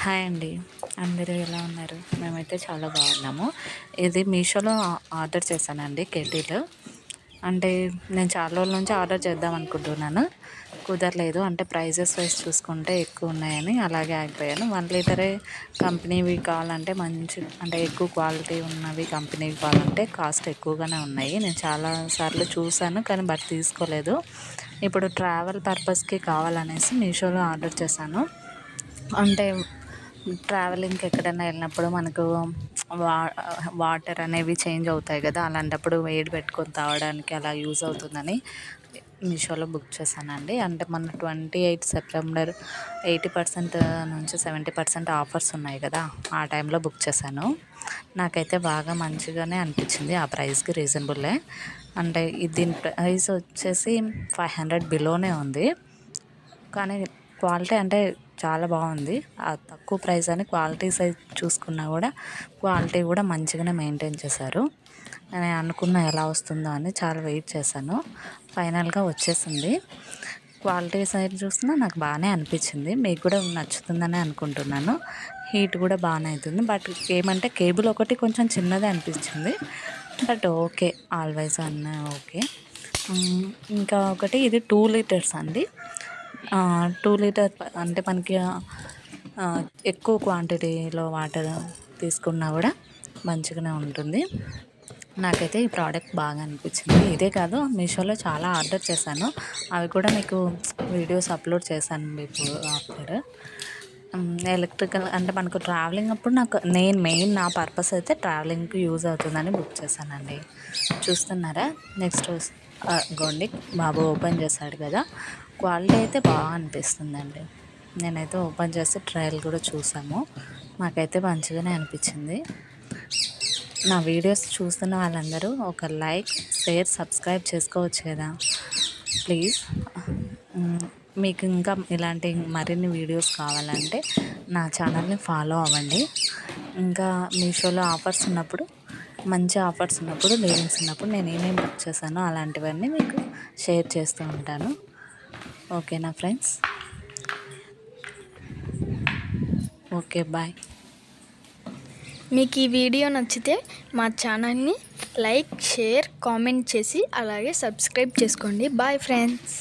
Hi అండి. అందరూ ఎలా ఉన్నారు? మేమైతే చాలా బాగున్నాము. ఇది మీషోలో ఆర్డర్ చేశానండి కెటిల్. అంటే నేను చాలా రోజుల నుంచి ఆర్డర్ చేద్దాం అనుకుంటున్నాను. కుదరలేదు. అంటే ప్రైజెస్ వైస్ చూసుకుంటే ఎక్కువ ఉన్నాయని అలాగే ఆగిపోయాను. 1 లీటరే కంపెనీవి కావాలంటే అంటే ఎక్కువ క్వాలిటీ ఉన్నవి కంపెనీవి కావాలంటే కాస్ట్ ఎక్కువగానే ఉన్నాయి. నేను చాలా సార్లు చూసాను కానీ తీసుకోలేదు. ఇప్పుడు ట్రావెల్ పర్పస్‌కి కావాలనేసి మీషోలో ఆర్డర్ చేశాను. అంటే ట్రావెలింగ్‌కి ఎక్కడైనా వెళ్ళినప్పుడు మనకు వా వాటర్ అనేవి చేంజ్ అవుతాయి కదా! అలాంటప్పుడు వేడి పెట్టుకొని తాగడానికి అలా యూజ్ అవుతుందని మీషోలో బుక్ చేశానండి. అంటే మొన్న 28 సెప్టెంబర్ 80% నుంచి 70% ఆఫర్స్ ఉన్నాయి కదా! ఆ టైంలో బుక్ చేశాను. నాకైతే బాగా మంచిగానే అనిపించింది. ఆ ప్రైస్‌కి రీజనబులే. అంటే దీని ప్రైస్ వచ్చేసి 500 బిలోనే ఉంది. కానీ క్వాలిటీ అంటే చాలా బాగుంది. తక్కువ ప్రైస్ అని క్వాలిటీ సైజ్ చూసుకున్నా కూడా క్వాలిటీ కూడా మంచిగానే మెయింటైన్ చేశారు. నేను అనుకున్న ఎలా వస్తుందో అని చాలా వెయిట్ చేశాను. ఫైనల్గా వచ్చేసింది. క్వాలిటీ సైడ్ చూసినా నాకు బాగానే అనిపించింది. మీకు కూడా నచ్చుతుందని అనుకుంటున్నాను. హీట్ కూడా బాగానే అవుతుంది. ఏమంటే కేబుల్ ఒకటి కొంచెం చిన్నదే అనిపించింది. Okay, always okay. ఇంకా ఒకటి ఇది 2 లీటర్స్ అండి. 2 లీటర్ అంటే మనకి ఎక్కువ క్వాంటిటీలో వాటర్ తీసుకున్నా కూడా మంచిగానే ఉంటుంది. నాకైతే ఈ ప్రోడక్ట్ బాగా అనిపించింది. ఇదే కాదు, మీషోలో చాలా ఆర్డర్ చేశాను. అవి కూడా మీకు వీడియోస్ అప్లోడ్ చేశాను బిఫోర్ ఆఫ్టర్. ఎలక్ట్రికల్ అంటే మనకు ట్రావెలింగ్ అప్పుడు మెయిన్ నా పర్పస్ అయితే ట్రావెలింగ్కి యూజ్ అవుతుందని బుక్ చేశానండి. చూస్తున్నారా? నెక్స్ట్ గోండి బాబు ఓపెన్ చేశాడు కదా, క్వాలిటీ అయితే బాగా అనిపిస్తుందండి. నేనైతే ఓపెన్ చేసి ట్రయల్ కూడా చూసాము. మాకైతే మంచిగానే అనిపించింది. నా వీడియోస్ చూస్తున్న వాళ్ళందరూ ఒక లైక్, షేర్, సబ్స్క్రైబ్ చేసుకోవచ్చు కదా ప్లీజ్. మీకు ఇంకా ఇలాంటి మరిన్ని వీడియోస్ కావాలంటే నా ఛానల్ని ఫాలో అవ్వండి. ఇంకా మీషోలో ఆఫర్స్ ఉన్నప్పుడు, మంచి ఆఫర్స్ ఉన్నప్పుడు, డీలింగ్స్ ఉన్నప్పుడు నేను ఏమేమి బుక్ చేశానో అలాంటివన్నీ మీకు షేర్ చేస్తూ ఉంటాను. ఓకేనా ఫ్రెండ్స్? Okay, bye. మీకు ఈ వీడియో నచ్చితే మా ఛానల్ని లైక్, షేర్, కామెంట్ చేసి అలాగే సబ్స్క్రైబ్ చేసుకోండి. Bye friends.